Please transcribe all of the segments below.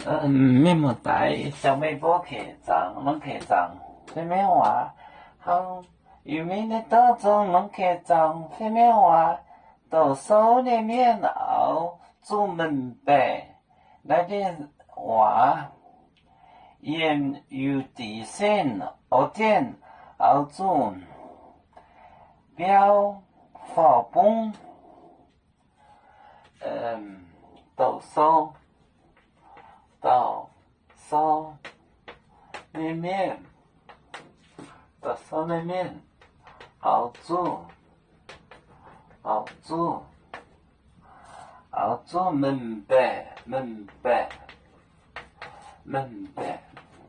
面膜袋小妹波客栈，阮客栈什么话？好，有名的多种阮客栈什么话？到手里面熬做门白，那点话盐有底线，熬点熬做标发崩，到手。到手里面，到手里面，熬煮焖白，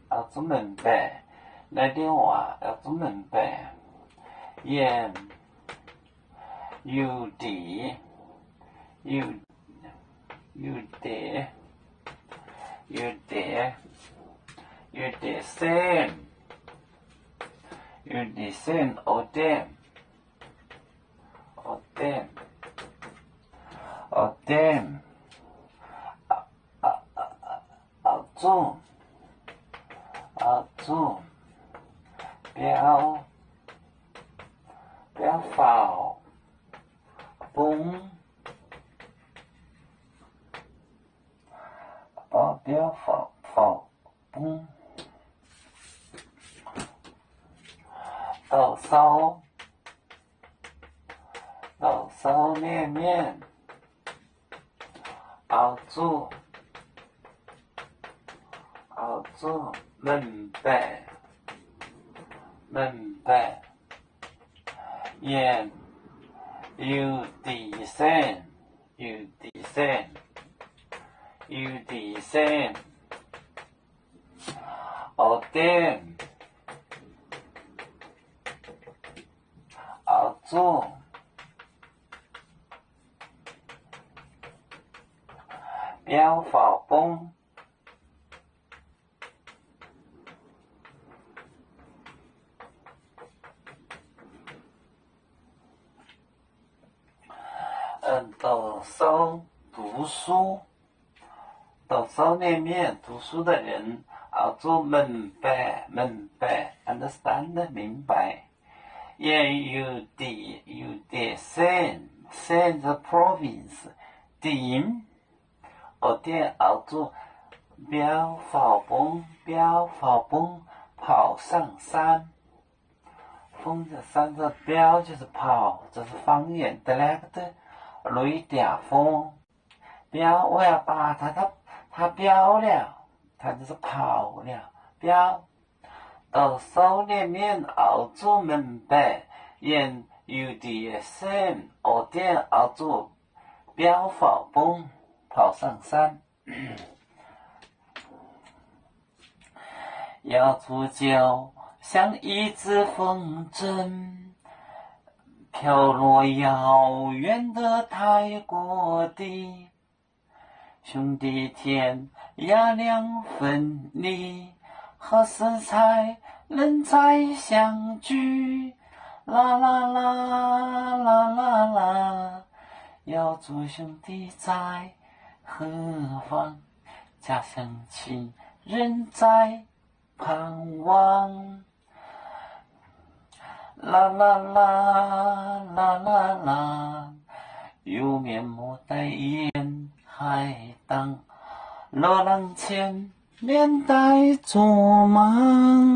熬煮焖白，那点话要煮焖白，盐有底，有线，熬点，熬煮，标发崩。标发崩，到手面，熬煮焖白，盐有底线，熬点，熬煮，标发崩。到手读书，到手里面读书的人，熬做焖白 ，understand 明白。也有的县是 province， 点熬点熬做标发崩，跑上山。风的山的标就是跑，这是方言 dialect。雷点风，标我要打他标了，他就是跑了，标到手里面熬煮焖白，盐有点咸，熬点熬煮标发崩，跑上山。要煮酒，像一只风筝。飘落遥远的泰国地，兄弟天涯两分离，何时才能再相聚？啦啦啦啦啦啦，要做兄弟在何方？家乡亲人在盼望。啦啦啦啦啦啦，有面膜代言海当，罗浪前面带做梦。